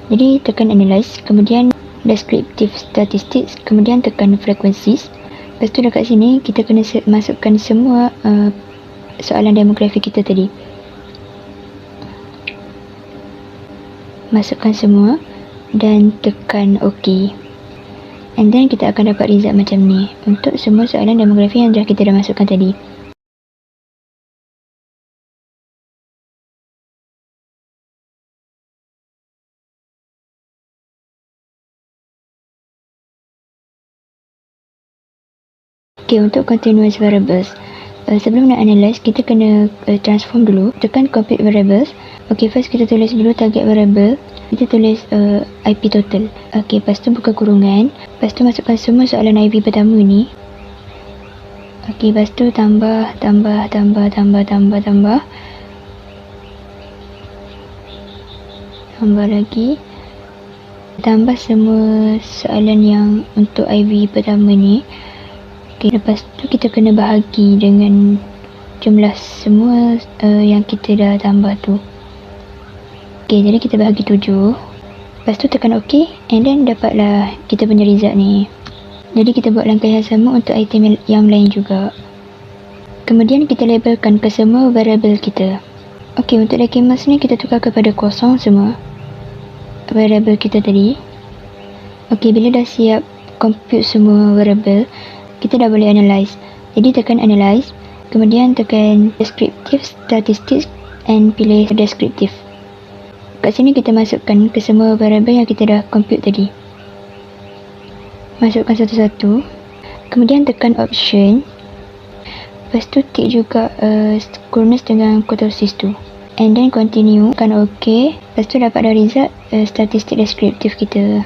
Jadi tekan analyze, kemudian descriptive statistics, kemudian tekan frequencies. Lepas tu dekat sini kita kena masukkan semua soalan demografi kita tadi. Masukkan semua dan tekan OK. And then kita akan dapat result macam ni untuk semua soalan demografi yang kita dah masukkan tadi. Okay, untuk continuous variables, sebelum nak analyze, kita kena transform dulu. Tekan compute variables. Okay, first kita tulis dulu target variable. Kita tulis IP total. Okay, lepas tu buka kurungan. Lepas tu masukkan semua soalan IV pertama ni. Okay, lepas tu tambah. Tambah lagi. Tambah semua soalan yang untuk IV pertama ni. Okay, lepas tu kita kena bahagi dengan jumlah semua yang kita dah tambah tu. Okay, jadi kita bahagi 7. Lepas tu tekan OK, and then dapatlah kita punya result ni. Jadi kita buat langkah yang sama untuk item yang lain juga. Kemudian kita labelkan ke semua variable kita. Okay, untuk documents ni kita tukar kepada kosong semua variable kita tadi. Okay, bila dah siap compute semua variable, kita dah boleh analyze. Jadi tekan analyze, kemudian tekan descriptive statistics and pilih descriptive. Kat sini kita masukkan ke semua variable yang kita dah compute tadi. Masukkan satu-satu. Kemudian tekan option. Lepas tu tick juga coolness dengan kurtosis tu. And then continue. Tekan OK. Lepas tu dapat dah result statistik deskriptif kita.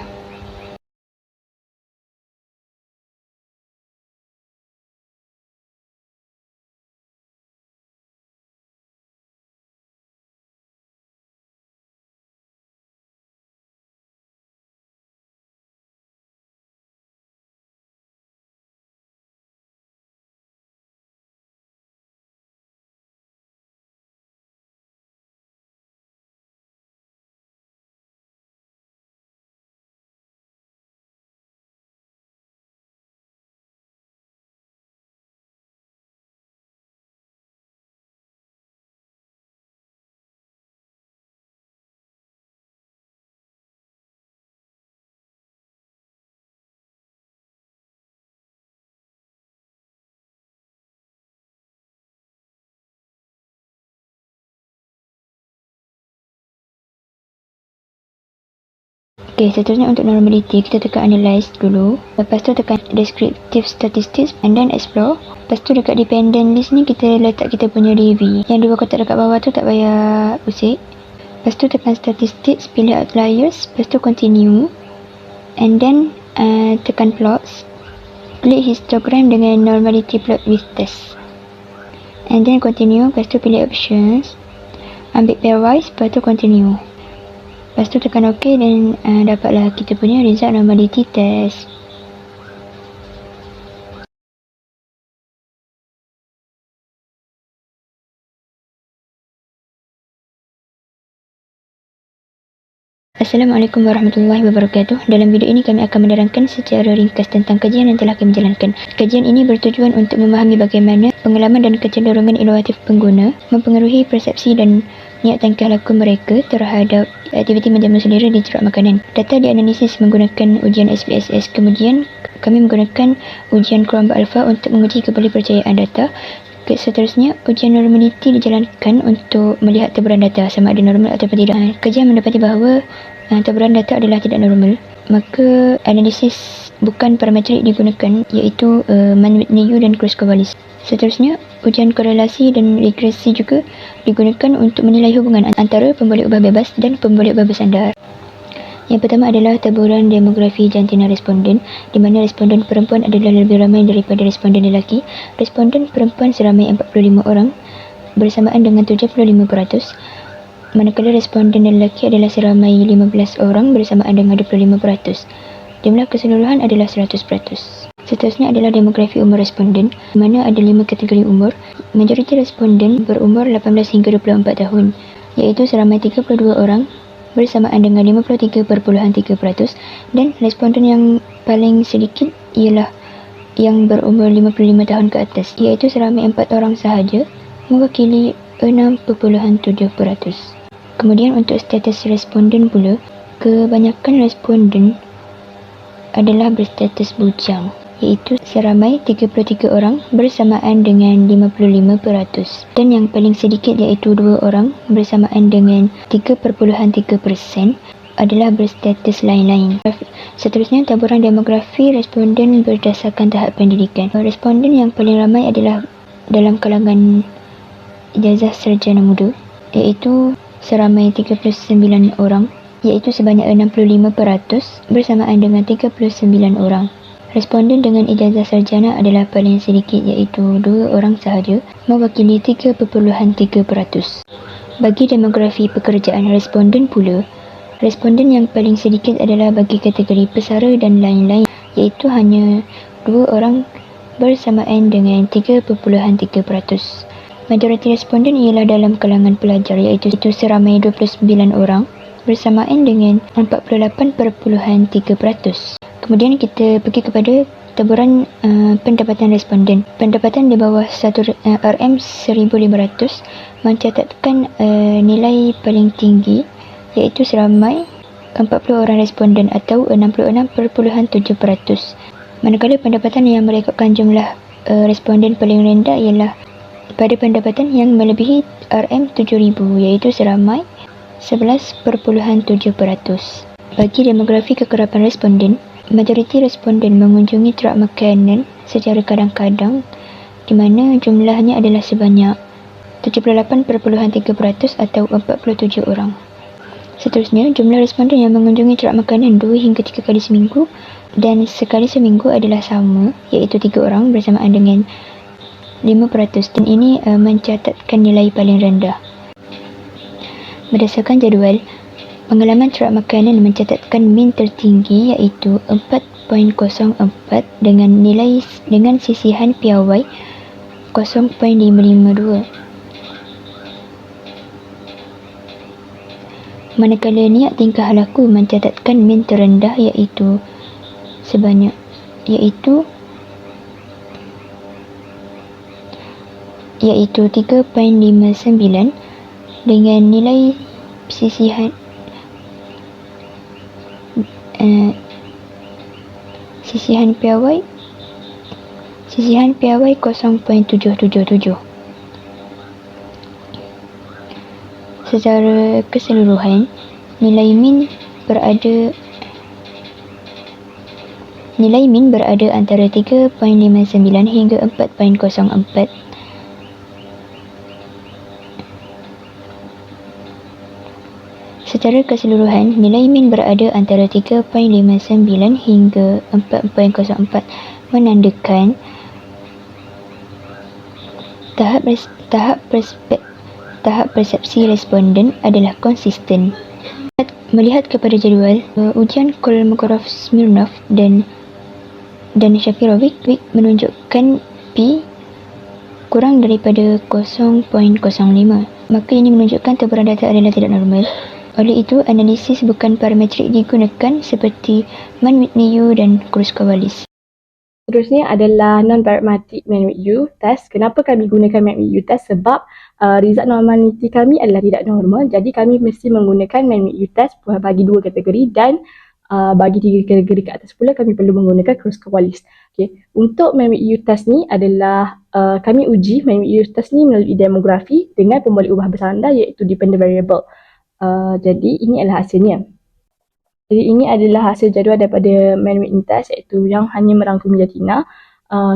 Okay, seterusnya untuk normality, kita tekan analyze dulu. Lepas tu tekan descriptive statistics and then explore. Lepas tu dekat dependent list ni kita letak kita punya DV. Yang dua kotak dekat bawah tu tak payah usik. Lepas tu tekan statistics, pilih outliers. Lepas tu continue. And then tekan plots. Klik histogram dengan normality plot with test. And then continue. Lepas tu pilih options. Ambil pairwise. Lepas tu continue. Lepas tu tekan OK dan dapatlah kita punya result normality test. Assalamualaikum warahmatullahi wabarakatuh. Dalam video ini kami akan menerangkan secara ringkas tentang kajian yang telah kami jalankan. Kajian ini bertujuan untuk memahami bagaimana pengalaman dan kecenderungan inovatif pengguna mempengaruhi persepsi dan niat tingkah laku mereka terhadap aktiviti menjamu selera di jerat makanan. Data dianalisis menggunakan ujian SPSS. Kemudian kami menggunakan ujian Cronbach Alpha untuk menguji kebolehpercayaan data. Seterusnya, ujian normality dijalankan untuk melihat taburan data sama ada normal atau tidak. Kajian mendapati bahawa taburan data adalah tidak normal. Maka analisis bukan parametrik digunakan, iaitu Mann-Whitney dan Kruskal-Wallis. Seterusnya, ujian korelasi dan regresi juga digunakan untuk menilai hubungan antara pemboleh ubah bebas dan pemboleh ubah bersandar. Yang pertama adalah taburan demografi jantina responden, di mana responden perempuan adalah lebih ramai daripada responden lelaki. Responden perempuan seramai 45 orang bersamaan dengan 75%, manakala responden lelaki adalah seramai 15 orang bersamaan dengan 25%. Jumlah keseluruhan adalah 100%. Seterusnya adalah demografi umur responden, di mana ada 5 kategori umur. Majoriti responden berumur 18 hingga 24 tahun, iaitu seramai 32 orang bersamaan dengan 53.3%, dan responden yang paling sedikit ialah yang berumur 55 tahun ke atas, iaitu seramai 4 orang sahaja, mewakili 6.7%. Kemudian untuk status responden pula, kebanyakan responden adalah berstatus bujang, iaitu seramai 33 orang bersamaan dengan 55%, dan yang paling sedikit iaitu 2 orang bersamaan dengan 3.3% adalah berstatus lain-lain. Seterusnya, taburan demografi responden berdasarkan tahap pendidikan. Responden yang paling ramai adalah dalam kalangan ijazah sarjana muda, iaitu seramai 39 orang, iaitu sebanyak 65% bersamaan dengan 39 orang. Responden dengan ijazah sarjana adalah paling sedikit, iaitu 2 orang sahaja, mewakili 3.3%. Bagi demografi pekerjaan responden pula, responden yang paling sedikit adalah bagi kategori pesara dan lain-lain, iaitu hanya 2 orang bersamaan dengan 3.3%. Majoriti responden ialah dalam kalangan pelajar, iaitu seramai 29 orang bersamaan dengan 48.3%. Kemudian kita pergi kepada taburan pendapatan responden. Pendapatan di bawah RM1,500 mencatatkan nilai paling tinggi, iaitu seramai 40 orang responden atau 66.7%. Manakala pendapatan yang merekodkan jumlah responden paling rendah ialah pada pendapatan yang melebihi RM7,000, iaitu seramai 11.7%. Bagi demografi kekerapan responden, majoriti responden mengunjungi truk makanan secara kadang-kadang, di mana jumlahnya adalah sebanyak 78.3% atau 47 orang. Seterusnya, jumlah responden yang mengunjungi truk makanan 2 hingga 3 kali seminggu dan sekali seminggu adalah sama, iaitu 3 orang bersamaan dengan 5%, dan ini mencatatkan nilai paling rendah. Berdasarkan jadual, pengalaman truk makanan mencatatkan min tertinggi, iaitu 4.04 dengan sisihan piawai 0.552. Manakala niat tingkah laku mencatatkan min terendah, iaitu 3.59 dengan nilai sisihan piawai 0.777. Secara keseluruhan, nilai min berada antara 3.59 hingga 4.04. Secara keseluruhan, nilai min berada antara 3.59 hingga 4.04, menandakan tahap persepsi responden adalah konsisten. Melihat kepada jadual, ujian Kolmogorov-Smirnov dan Shafirovic menunjukkan P kurang daripada 0.05, maka ini menunjukkan taburan data adalah tidak normal. Oleh itu, analisis bukan parametrik digunakan seperti Mann-Whitney-U dan Kruskal-Wallis. Seterusnya adalah non-parametric Mann-Whitney-U test. Kenapa kami gunakan Mann-Whitney-U test? Sebab result normality kami adalah tidak normal. Jadi kami mesti menggunakan Mann-Whitney-U test bagi 2 kategori, dan bagi 3 kategori ke atas pula kami perlu menggunakan Kruskal-Wallis. Okay. Untuk Mann-Whitney-U test ni adalah kami uji Mann-Whitney-U test ni melalui demografi dengan pemboleh ubah bersandar, iaitu dependent variable. Jadi ini adalah hasilnya. Jadi ini adalah hasil jadual daripada Mann-Whitney test, iaitu yang hanya merangkumi jantina.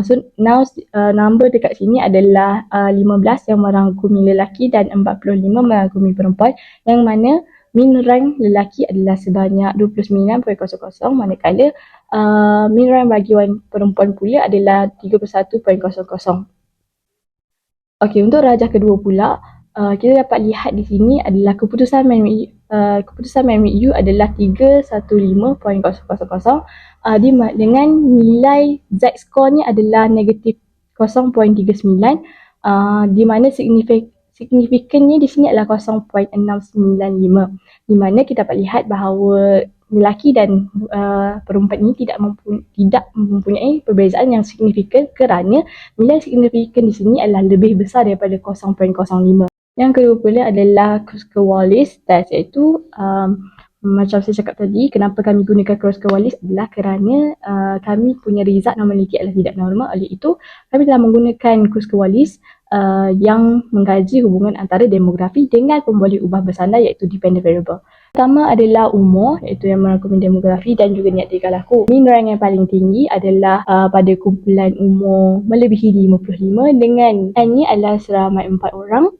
So now number dekat sini adalah 15 yang merangkumi lelaki dan 45 merangkumi perempuan, yang mana min rank lelaki adalah sebanyak 29.00, manakala min rank bagian perempuan pula adalah 31.00. Okey, untuk rajah kedua pula, kita dapat lihat di sini adalah keputusan Mann-Whitney-U adalah 315.000 dengan nilai Z-score-nya adalah negatif 0.39, di mana signifikannya di sini adalah 0.695, di mana kita dapat lihat bahawa lelaki dan perempuan ini tidak mempunyai perbezaan yang signifikan kerana nilai signifikan di sini adalah lebih besar daripada 0.05. Yang kedua pula adalah Kruskal-Wallis test, iaitu macam saya cakap tadi, kenapa kami gunakan Kruskal-Wallis adalah kerana kami punya result normality adalah tidak normal. Oleh itu, kami telah menggunakan Kruskal-Wallis yang mengkaji hubungan antara demografi dengan pemboleh ubah bersandar, iaitu dependent variable. Pertama adalah umur, iaitu yang merangkumi demografi dan juga niat tingkah laku. Mean rank yang paling tinggi adalah pada kumpulan umur melebihi 55 dengan N-nya adalah seramai 4 orang.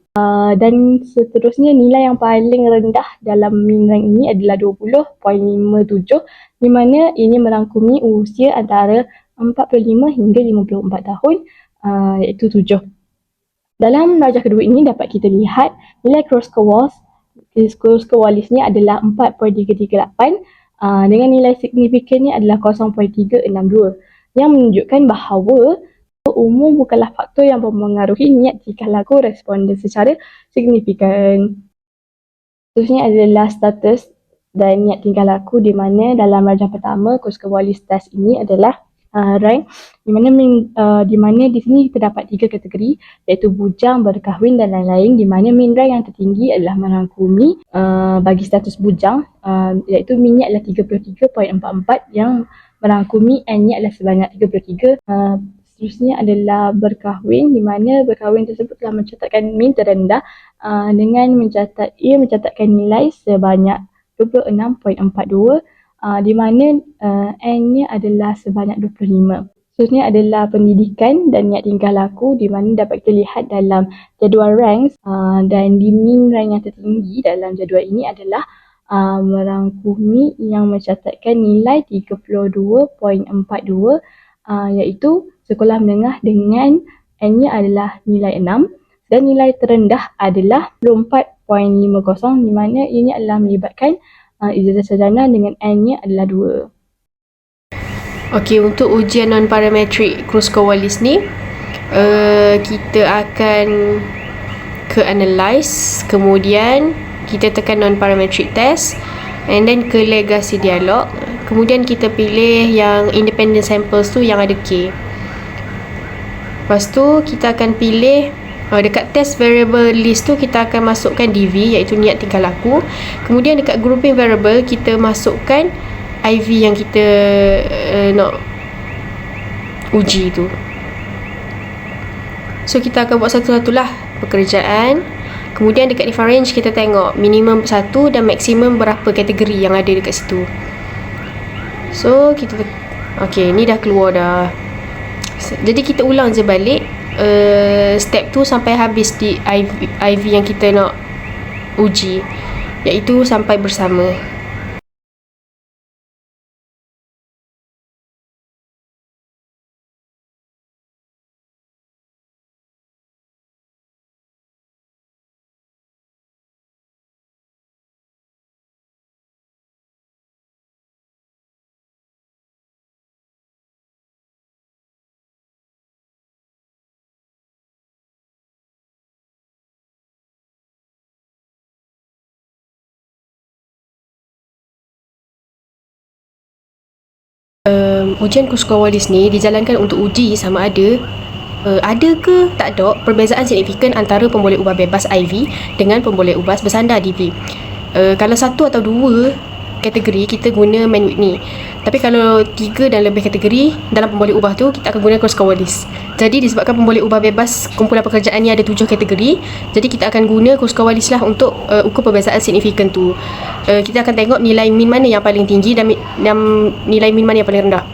Dan seterusnya nilai yang paling rendah dalam mean rank ini adalah 20.57, di mana ini merangkumi usia antara 45 hingga 54 tahun, iaitu 7. Dalam darjah kedua ini dapat kita lihat nilai Kruskal-Wallis-nya adalah 4.338 dengan nilai signifikannya adalah 0.362, yang menunjukkan bahawa umur bukanlah faktor yang mempengaruhi niat tingkah laku responden secara signifikan. Seterusnya adalah status dan niat tingkah laku, di mana dalam darjah pertama Kruskal-Wallis test ini adalah rank, di mana di sini terdapat 3 kategori, iaitu bujang, berkahwin dan lain-lain, di mana mean rank yang tertinggi adalah merangkumi bagi status bujang, iaitu mean-nya adalah 33.44 yang merangkumi N-nya adalah sebanyak 33. Seterusnya adalah berkahwin, di mana berkahwin tersebut telah mencatatkan mean terendah dengan mencatatkan nilai sebanyak 26.42, di mana N-nya adalah sebanyak 25. Seterusnya adalah pendidikan dan niat tingkah laku, di mana dapat kita lihat dalam jadual ranks, dan di mean rank yang tertinggi dalam jadual ini adalah merangkumi yang mencatatkan nilai 32.42, iaitu sekolah menengah dengan N-nya adalah nilai 6 dan nilai terendah adalah 24.50, di mana ini adalah melibatkan ijazah sarjana dengan N-nya adalah 2. Okey, untuk ujian non-parametric Kruskal-Wallis ni, kita akan ke analyze, kemudian kita tekan non-parametric test, and then ke legacy dialog, kemudian kita pilih yang independent samples tu yang ada K. Lepas tu kita akan pilih dekat test variable list tu kita akan masukkan DV, iaitu niat tingkah laku. Kemudian dekat grouping variable kita masukkan IV yang kita nak uji tu. So kita akan buat satu-satulah pekerjaan. Kemudian dekat different range kita tengok minimum 1 dan maksimum berapa kategori yang ada dekat situ. So kita okey, ni dah keluar dah. Jadi kita ulang je balik step tu sampai habis di IV yang kita nak uji, iaitu sampai bersama. Ujian Kruskal-Wallis ni dijalankan untuk uji sama ada ke tak ada perbezaan signifikan antara pemboleh ubah bebas IV dengan pemboleh ubah bersandar DV. Kalau 1 atau 2 kategori kita guna Mann Whitney, tapi kalau 3 dan lebih kategori dalam pemboleh ubah tu kita akan guna Kruskal-Wallis. Jadi disebabkan pemboleh ubah bebas kumpulan pekerjaan ni ada 7 kategori, jadi kita akan guna Kruskal-Wallis lah untuk ukur perbezaan signifikan tu. Kita akan tengok nilai mean mana yang paling tinggi dan nilai mean mana yang paling rendah.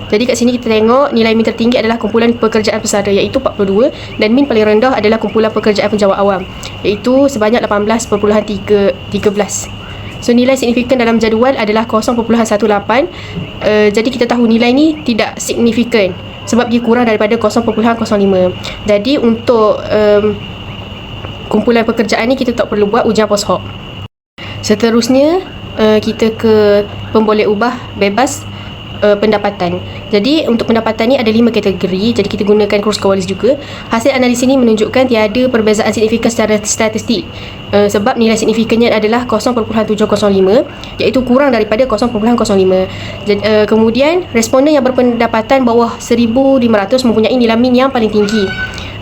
Jadi kat sini kita tengok nilai mean tertinggi adalah kumpulan pekerjaan pesara, iaitu 42, dan mean paling rendah adalah kumpulan pekerjaan penjawat awam, iaitu sebanyak 18.13. So nilai signifikan dalam jadual adalah 0.18. Jadi kita tahu nilai ni tidak signifikan sebab dia kurang daripada 0.05. Jadi untuk kumpulan pekerjaan ni kita tak perlu buat ujian post hoc. Seterusnya kita ke pemboleh ubah bebas pendapatan. Jadi untuk pendapatan ni ada 5 kategori, jadi kita gunakan Kruskal Wallis juga. Hasil analisis ini menunjukkan tiada perbezaan signifikan secara statistik, sebab nilai signifikannya adalah 0.705, iaitu kurang daripada 0.05. Kemudian responden yang berpendapatan bawah 1,500 mempunyai nilai min yang paling tinggi,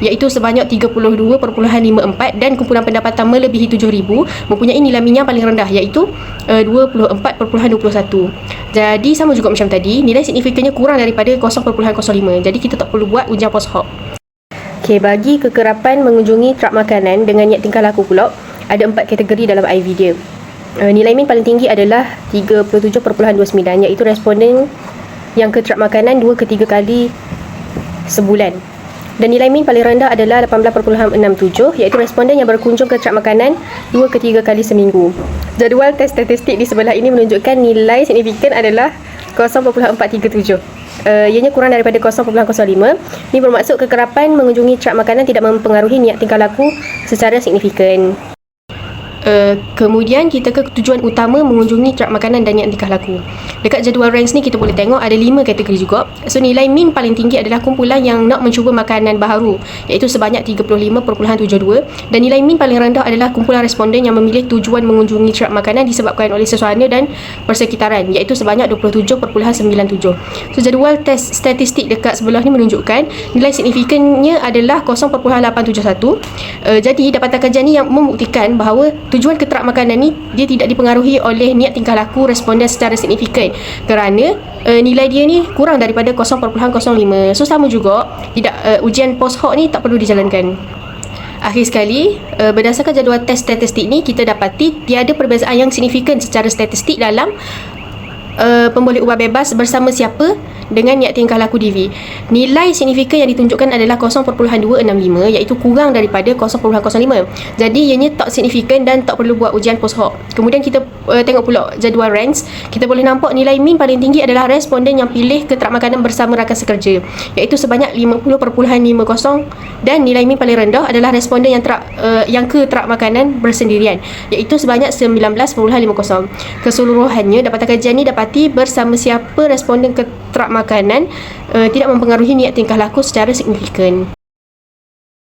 iaitu sebanyak 32.54, dan kumpulan pendapatan melebihi 7,000 mempunyai nilai min yang paling rendah, iaitu 24.21. Jadi sama juga macam tadi, nilai signifikannya kurang daripada 0.05. Jadi kita tak perlu buat ujian post hoc. Okey, bagi kekerapan mengunjungi trak makanan dengan niat tingkah laku pula, ada 4 kategori dalam IV dia. Nilai min paling tinggi adalah 37.29, iaitu responden yang ke trak makanan 2 ke 3 kali sebulan. Dan nilai min paling rendah adalah 18.67, iaitu responden yang berkunjung ke trak makanan 2 ke 3 kali seminggu. Jadual test statistik di sebelah ini menunjukkan nilai signifikan adalah 0.437. Ianya kurang daripada 0.05. Ini bermaksud kekerapan mengunjungi trak makanan tidak mempengaruhi niat tingkah laku secara signifikan. Kemudian kita ke tujuan utama mengunjungi trak makanan dan niat tingkah laku. Dekat jadual ranks ni kita boleh tengok ada 5 kategori juga. So nilai min paling tinggi adalah kumpulan yang nak mencuba makanan baharu, iaitu sebanyak 35.72, dan nilai min paling rendah adalah kumpulan responden yang memilih tujuan mengunjungi trak makanan disebabkan oleh suasana dan persekitaran, iaitu sebanyak 27.97. So jadual test statistik dekat sebelah ni menunjukkan nilai signifikannya adalah 0.871. Jadi dapatan kajian ni yang membuktikan bahawa tujuan ke trak makanan ni dia tidak dipengaruhi oleh niat tingkah laku responden secara signifikan, kerana nilai dia ni kurang daripada 0.05. So sama juga, tidak ujian post hoc ni tak perlu dijalankan. Akhir sekali, berdasarkan jadual test statistik ni, kita dapati tiada perbezaan yang signifikan secara statistik dalam pemboleh ubah bebas bersama siapa dengan niat tingkah laku DV. Nilai signifikan yang ditunjukkan adalah 0.265, iaitu kurang daripada 0.05. Jadi ianya tak signifikan dan tak perlu buat ujian post hoc. Kemudian kita tengok pula jadual ranks. Kita boleh nampak nilai min paling tinggi adalah responden yang pilih ke trak makanan bersama rakan sekerja, iaitu sebanyak 50.50, dan nilai min paling rendah adalah responden yang ke trak makanan bersendirian, iaitu sebanyak 19.50. Keseluruhannya dapatan kajian ni dapati bersama siapa responden ke trak makanan tidak mempengaruhi niat tingkah laku secara signifikan.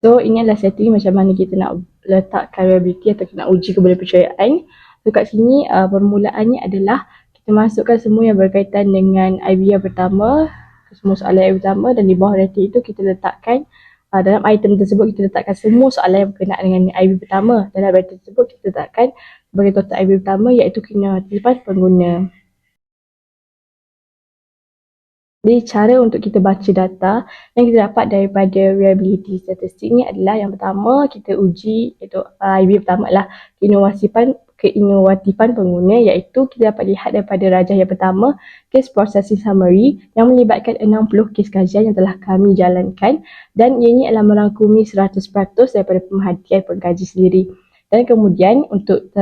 So ini adalah setting macam mana kita nak letakkan reliability atau kita nak uji kebolehpercayaan. So kat sini permulaannya adalah kita masukkan semua yang berkaitan dengan IV yang pertama, semua soalan yang pertama, dan di bawah rating itu kita letakkan dalam item tersebut kita letakkan semua soalan yang berkenaan dengan IV pertama. Dalam rating tersebut kita letakkan sebagai total IV pertama, iaitu kinetipan pengguna. Jadi cara untuk kita baca data yang kita dapat daripada reliability statistik ni adalah yang pertama kita uji, iaitu IV pertama lah, keinovatifan pengguna, iaitu kita dapat lihat daripada rajah yang pertama, case processing summary yang melibatkan 60 kes kajian yang telah kami jalankan, dan ianya adalah merangkumi 100% daripada pemerhatian pengkaji sendiri. Dan kemudian untuk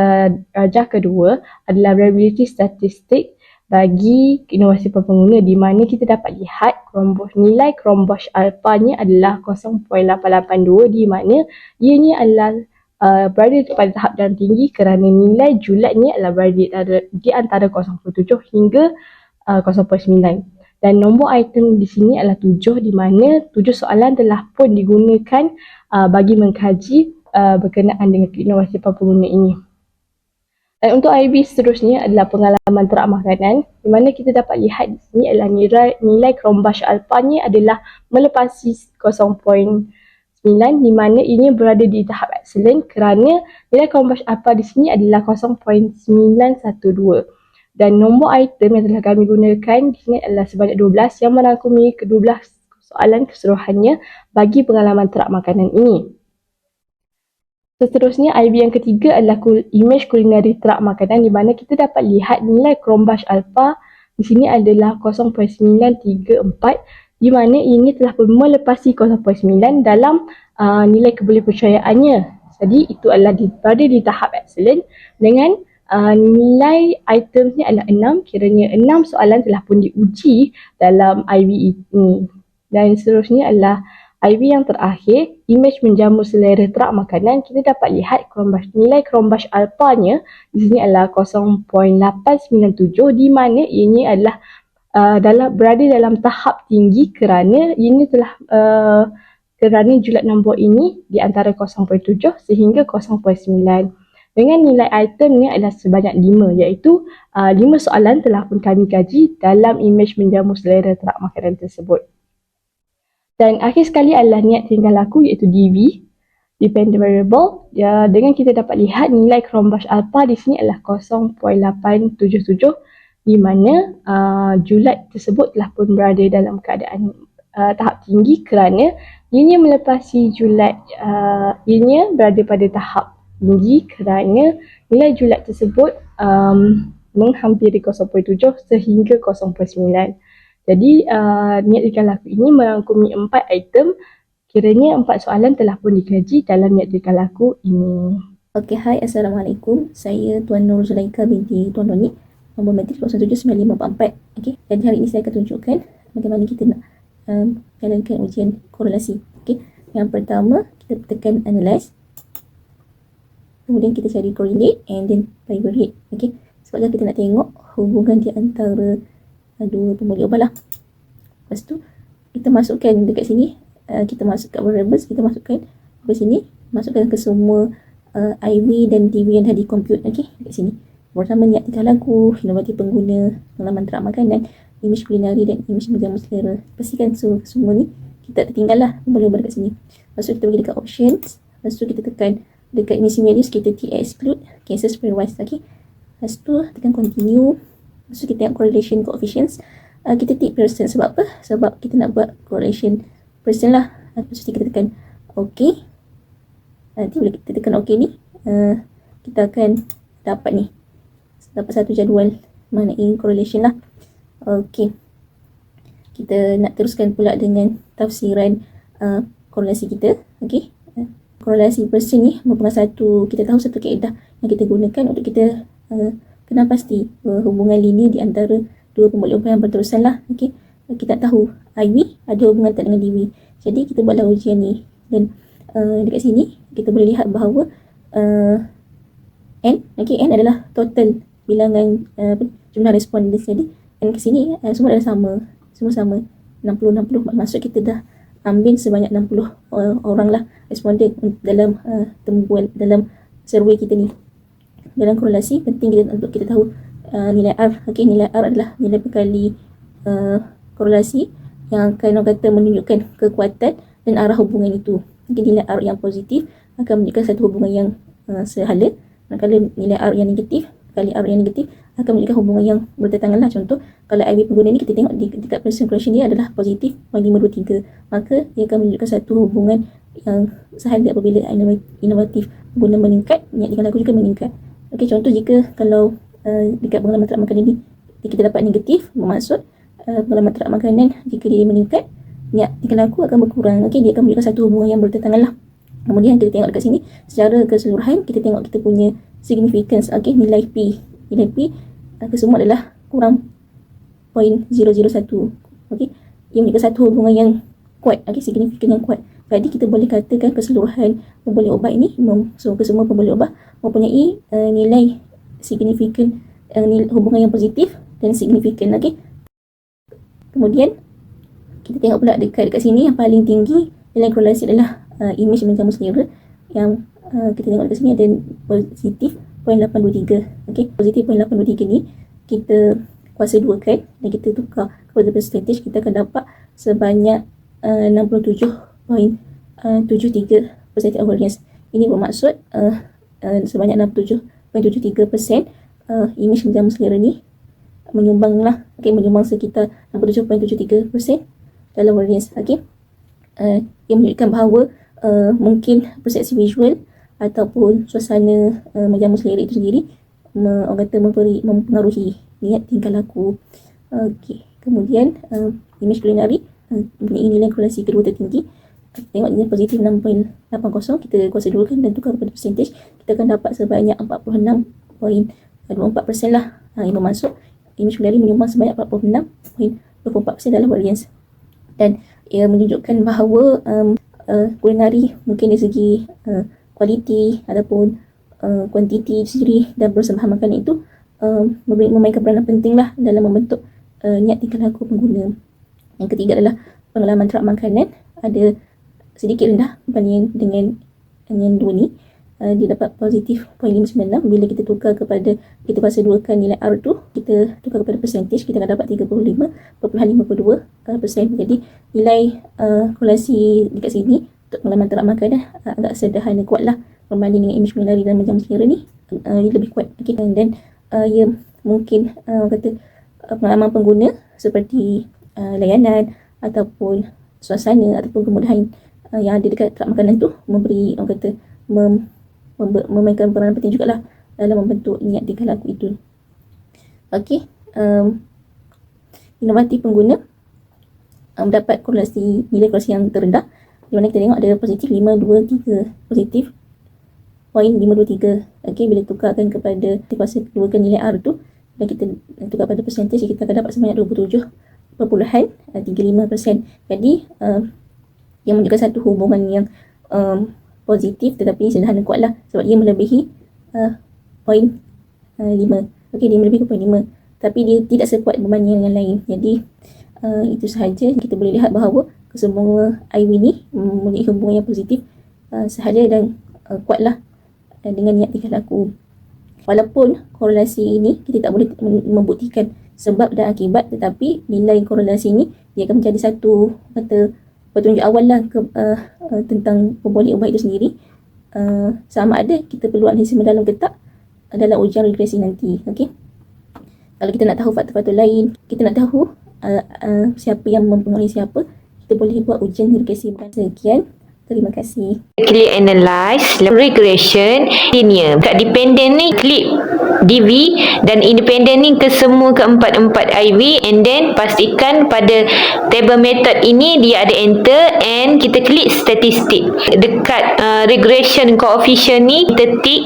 rajah kedua adalah reliability statistik bagi inovasi pengguna, di mana kita dapat lihat nilai Chromebosh alpha-nya adalah 0.882, di mana ianya adalah berada pada tahap yang tinggi kerana nilai julatnya adalah berada di antara 0.7 hingga 0.9. Dan nombor item di sini adalah 7, di mana 7 soalan telah pun digunakan bagi mengkaji berkenaan dengan inovasi pengguna ini. Dan untuk IV seterusnya adalah pengalaman terak makanan, di mana kita dapat lihat di sini adalah nilai Chromebosh alpha-nya adalah melepasi 0.9, di mana ini berada di tahap excellent kerana nilai Chromebosh alpha di sini adalah 0.912. Dan nombor item yang telah kami gunakan di sini adalah sebanyak 12, yang merangkumi ke-12 soalan keseluruhannya bagi pengalaman terak makanan ini. Seterusnya, IV yang ketiga adalah image kulineri terak makanan, di mana kita dapat lihat nilai Chromebosh alpha di sini adalah 0.934, di mana ini telah pun melepasi 0.9 dalam nilai kebolehpercayaannya. Jadi itu adalah berada di tahap excellent dengan nilai itemnya adalah 6, kiranya 6 soalan telah pun diuji dalam IV ini. Dan seterusnya adalah IV yang terakhir, image menjamu selera terak makanan. Kita dapat lihat nilai Chromebosh alpha-nya di sini adalah 0.897, di mana ini adalah berada dalam tahap tinggi kerana ini telah kerana julat nombor ini di antara 0.7 sehingga 0.9. Dengan nilai item ni adalah sebanyak 5, iaitu 5 soalan telah pun kami kaji dalam imej menjamu selera terak makanan tersebut. Dan akhir sekali adalah niat tingkah laku iaitu DV, Dependent Variable. Dengan kita dapat lihat nilai Chromebus Alpha di sini adalah 0.877 di mana julat tersebut telah pun berada dalam keadaan tahap tinggi kerana ianya melepasi julat, ianya berada pada tahap tinggi kerana nilai julat tersebut menghampiri 0.7 sehingga 0.9. Jadi niat tingkah laku ini merangkumi 4 item, kiranya 4 soalan telah pun dikaji dalam niat tingkah laku ini. Okey, hai, Assalamualaikum. Saya Tuan Nur Zulaika binti Tuan Doni, nombor matrik 079544. Okey, jadi hari ini saya akan tunjukkan bagaimana kita nak jalankan ujian korelasi. Okey, yang pertama kita tekan analyze. Kemudian kita cari correlate and then favorite. Okey, sebabkan kita nak tengok hubungan di antara dua pemboleh ubah lah. Lepas tu kita masukkan dekat sini, kita masuk kat variables, kita masukkan ke sini, masukkan ke semua IV dan DV yang dah di compute. Okey, dekat sini. Pertama, niat tingkah laku, inovatif pengguna, pengalaman terak makanan, imej kulinari dan imej menjamu selera. Pastikan semua ni kita tertinggal lah, boleh ubah dekat sini. Lepas tu kita pergi dekat options, lepas tu kita tekan dekat missing values, kita tick exclude, cancel pairwise. Okey, lepas tu tekan continue. Lepas tu kita tengok correlation coefficients, kita tick percent. Sebab apa? Sebab kita nak buat correlation percent lah. Lepas tu kita tekan OK. Nanti bila kita tekan OK ni, kita akan dapat satu jadual mengenai correlation lah. OK, kita nak teruskan pula dengan tafsiran korelasi kita. OK, korelasi persen ni merupakan kita tahu satu kaedah yang kita gunakan untuk kita kenal pasti hubungan linear di antara dua pemboleh ubah yang berterusan lah. OK, kita tahu IV ada hubungan tak dengan DV. Jadi kita buatlah ujian ni, dan dekat sini kita boleh lihat bahawa N, okay, N adalah total bilangan jumlah respondents. Jadi N ke sini semua adalah sama, semua sama 60-60. Maksud kita dah ambil sebanyak 60 orang lah responden dalam tembuan dalam survey kita ni. Dalam korelasi penting untuk kita tahu nilai R. Okay, nilai R adalah nilai perkali korelasi yang akan orang kata menunjukkan kekuatan dan arah hubungan itu. Okay, nilai R yang positif akan menunjukkan satu hubungan yang sehala, manakala nilai R yang negatif kali R yang negatif akan menunjukkan hubungan yang bertentangan lah. Contoh, kalau IV pengguna ni kita tengok dekat percent correlation dia adalah positif 0.523, maka dia akan menunjukkan satu hubungan yang sehala apabila inovatif pengguna meningkat, niat tingkah laku juga meningkat. Okey, contoh jika kalau dekat pengalaman terak makanan ni kita dapat negatif, bermaksud pengalaman terak makanan jika dia meningkat, niat tingkah laku akan berkurang. Okey, dia akan menunjukkan satu hubungan yang bertentangan lah. Kemudian kita tengok dekat sini secara keseluruhan, kita tengok kita punya significance. Okey, nilai P kesemua adalah kurang 0.001. Okey, ia menunjukkan satu hubungan yang kuat, okey, signifikan yang kuat. Jadi kita boleh katakan keseluruhan pemboleh ubah ini, kesemua pemboleh ubah mempunyai nilai signifikan, hubungan yang positif dan signifikan. Okey, kemudian kita tengok pula dekat sini yang paling tinggi nilai korelasi adalah imej menjamu selera, yang kita tengok dekat sini ada positif 0.823. Okey, positif 0.823 ni kita kuasa duakan dan kita tukar kepada percentage, kita akan dapat sebanyak 67.73% of variance. Ini bermaksud sebanyak 67.73% imej menjamu selera ni menyumbanglah, okey, menyumbang sekitar 67.73% dalam variance. Okey, yang menunjukkan bahawa mungkin persepsi visual ataupun suasana menjamu selera itu sendiri orang kata mempengaruhi niat tingkah laku. Okey, kemudian imej kulinari mempunyai nilai korelasi kedua tertinggi. Kita tengok nilai positif 6.80, kita kuasa dulukan dan tukar kepada percentage, kita akan dapat sebanyak 46.24% lah. Yang bermaksud imej kulinari menyumbang sebanyak 46.24% dalam variance. Dan ia menunjukkan bahawa kulinari mungkin dari segi kualiti ataupun kuantiti sendiri dan persembahan makanan itu memainkan peranan penting lah dalam membentuk niat tingkah laku pengguna. Yang ketiga adalah pengalaman terap makanan, ada sedikit rendah berbanding dengan dua ni. Dia dapat positif 0.596. Bila kita tukar kepada, kita bahasa duakan nilai R tu, kita tukar kepada percentage, kita akan dapat 35.52%. Jadi nilai korelasi dekat sini untuk pengalaman terap makanan agak sederhana, kuat lah berbanding dengan image mengenali dan menjamu selera ni. Dia lebih kuat. Okay. Dan ia mungkin kata pengalaman pengguna seperti layanan ataupun suasana ataupun kemudahan yang ada dekat terap makanan tu memberi, orang kata, memainkan peranan penting jugalah dalam membentuk niat tingkah laku itu. Okey, inovatif pengguna mendapat korelasi, nilai korelasi yang terendah, di mana kita tengok ada positif 523, positif 0.523. Okey, bila tukarkan kepada, kita kuasa keluarkan nilai R tu dan kita tukar pada percentage, kita akan dapat sebanyak 27.35%. Jadi yang menunjukkan satu hubungan yang positif tetapi sederhana, kuat lah, sebab ia melebihi 0.5. Okey, dia melebihi 0.5, tapi dia tidak sekuat berbanding yang lain. Jadi itu sahaja. Kita boleh lihat bahawa kesemua IV ni mempunyai hubungan yang positif, sahaja dan kuat lah dengan niat tingkah laku. Walaupun korelasi ini kita tak boleh membuktikan sebab dan akibat, tetapi nilai korelasi ini dia akan menjadi satu kata petunjuk awal lah tentang pemboleh ubah itu sendiri, sama ada kita perlu analisis mendalam ke tak dalam ujian regresi nanti. Okey, kalau kita nak tahu faktor-faktor lain, kita nak tahu siapa yang mempengaruhi siapa, kita boleh buat ujian regresi. Sekian, terima kasih. Klik analyze, regression, linear. Kat dependent ni klik DV dan independent ni ke semua keempat-empat IV, and then pastikan pada table method ini dia ada enter, and kita klik statistik. Dekat regression coefficient ni kita tick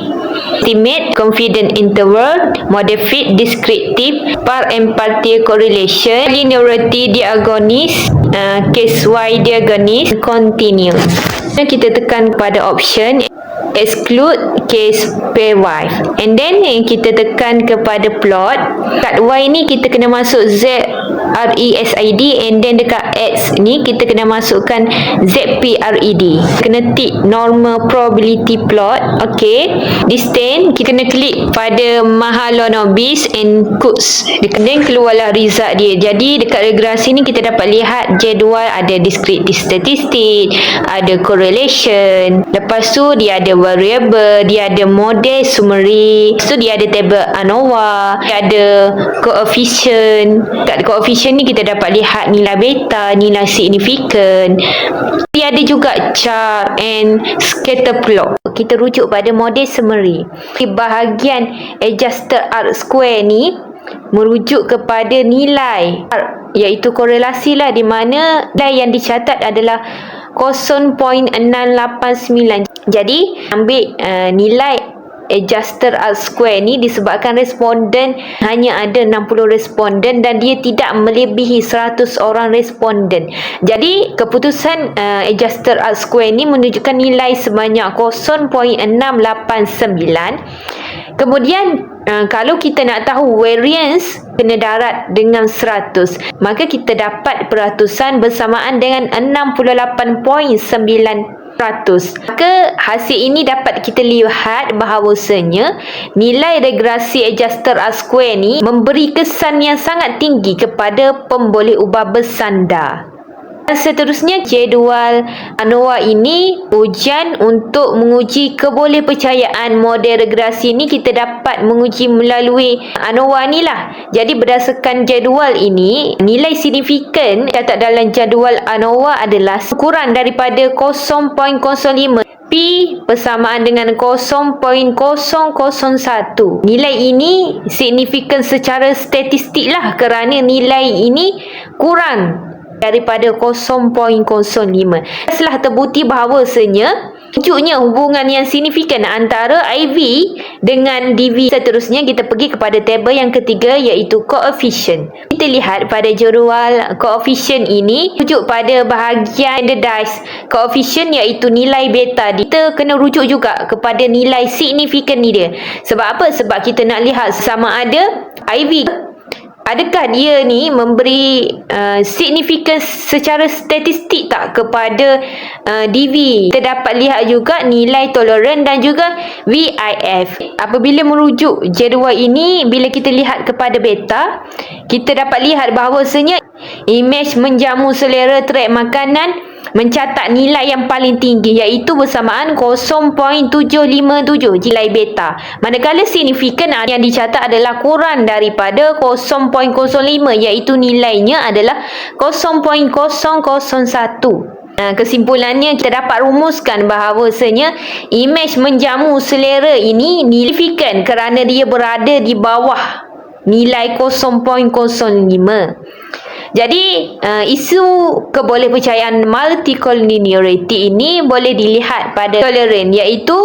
estimate, confidence interval, modified, descriptive, par and partial correlation, linearity, diagonis, case Y diagonis, continuous. Kita tekan pada option exclude case pairwise, and then kita tekan kepada plot. Kat Y ni kita kena masuk ZRESID, and then dekat X ni kita kena masukkan ZPRED. Kena tick normal probability plot. Okey, distance kita kena klik pada Mahalanobis and Coutts, then keluarlah result dia. Jadi dekat regresi ni kita dapat lihat jadual, ada descriptive statistik, ada correlation, lepas tu dia ada variable, dia ada model summary, lepas tu dia ada table ANOVA, dia ada coefficient. Kat coefficient ni kita dapat lihat nilai beta, nilai signifikan, dia ada juga chart and scatter plot. Kita rujuk pada model summary. Di bahagian adjusted R square ni merujuk kepada nilai R, iaitu korelasi lah, di mana nilai yang dicatat adalah 0.689. Jadi ambil nilai adjusted R square ni disebabkan responden hanya ada 60 responden dan dia tidak melebihi 100 orang responden. Jadi keputusan adjusted R square ni menunjukkan nilai sebanyak 0.689. Kemudian kalau kita nak tahu variance kena darat dengan 100, maka kita dapat peratusan bersamaan dengan 68.9%. Maka hasil ini dapat kita lihat bahawasanya nilai regresi adjusted R square ni memberi kesan yang sangat tinggi kepada pemboleh ubah bersandar. Dan seterusnya, jadual ANOVA ini ujian untuk menguji kebolehpercayaan model regresi ni kita dapat menguji melalui ANOVA ni lah. Jadi berdasarkan jadual ini, nilai signifikan catat dalam jadual ANOVA adalah kurang daripada 0.05. P bersamaan dengan 0.001. Nilai ini signifikan secara statistik lah, kerana nilai ini kurang daripada 0.05. Setelah terbukti bahawasanya wujudnya hubungan yang signifikan antara IV dengan DV. Seterusnya kita pergi kepada tabel yang ketiga, iaitu coefficient. Kita lihat pada jadual coefficient ini rujuk pada bahagian standardized coefficient, iaitu nilai beta. Kita kena rujuk juga kepada nilai signifikan ni dia. Sebab apa? Sebab kita nak lihat sama ada IV adakah dia ni memberi signifikan secara statistik tak kepada DV? Kita dapat lihat juga nilai toleran dan juga VIF. Apabila merujuk jadual ini, bila kita lihat kepada beta, kita dapat lihat bahawasanya imej menjamu selera trek makanan mencatat nilai yang paling tinggi, iaitu bersamaan 0.757 nilai beta. Manakala signifikan yang dicatat adalah kurang daripada 0.05, iaitu nilainya adalah 0.001. Kesimpulannya, kita dapat rumuskan bahawasanya imej menjamu selera ini signifikan kerana dia berada di bawah nilai 0.05. Jadi, isu kebolehpercayaan multicollinearity ini boleh dilihat pada toleran, iaitu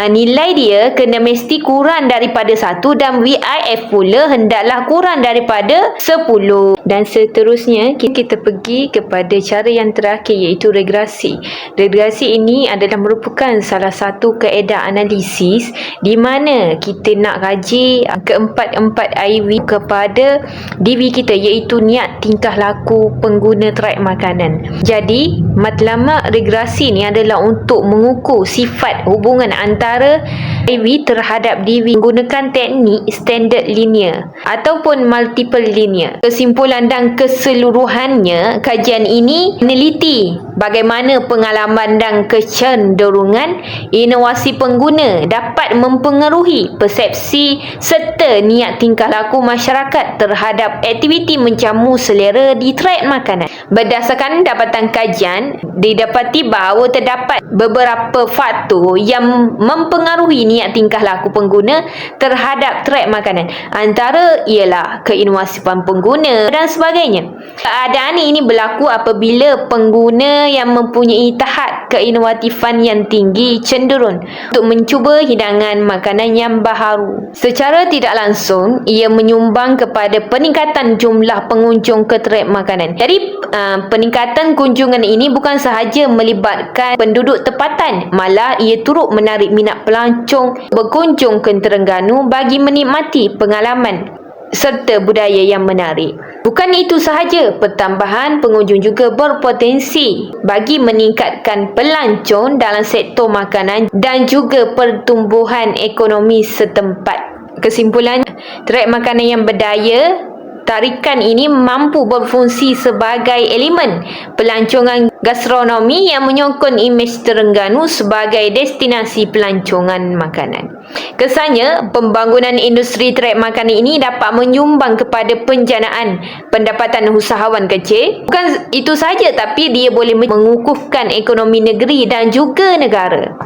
nilai dia kena mesti kurang daripada 1 dan VIF pula hendaklah kurang daripada 10. Dan seterusnya, kita pergi kepada cara yang terakhir, iaitu regresi. Regresi ini adalah merupakan salah satu kaedah analisis di mana kita nak kaji keempat-empat IV kepada DV kita, iaitu niat tingkah laku pengguna track makanan. Jadi, matlamat regresi ni adalah untuk mengukur sifat hubungan antara IV terhadap DV menggunakan teknik standard linear ataupun multiple linear. Kesimpulan dan keseluruhannya, kajian ini meneliti bagaimana pengalaman dan kecenderungan inovasi pengguna dapat mempengaruhi persepsi serta niat tingkah laku masyarakat terhadap aktiviti menjamu selera di track makanan. Berdasarkan dapatan kajian, didapati bahawa terdapat beberapa faktor yang mempengaruhi niat tingkah laku pengguna terhadap track makanan. Antara ialah keinovasian pengguna dan sebagainya. Keadaan ini berlaku apabila pengguna yang mempunyai tahap keinovatifan yang tinggi cenderung untuk mencuba hidangan makanan yang baharu. Secara tidak langsung, ia menyumbang kepada peningkatan jumlah pengunjung ke track makanan. Jadi, peningkatan kunjungan ini bukan sahaja melibatkan penduduk tempatan, malah ia turut menarik minat pelancong berkunjung ke Terengganu bagi menikmati pengalaman serta budaya yang menarik. Bukan itu sahaja, pertambahan pengunjung juga berpotensi bagi meningkatkan pelancong dalam sektor makanan dan juga pertumbuhan ekonomi setempat. Kesimpulan, track makanan yang berdaya tarikan ini mampu berfungsi sebagai elemen pelancongan gastronomi yang menyokong imej Terengganu sebagai destinasi pelancongan makanan. Kesannya, pembangunan industri track makanan ini dapat menyumbang kepada penjanaan pendapatan usahawan kecil. Bukan itu saja, tapi dia boleh mengukuhkan ekonomi negeri dan juga negara.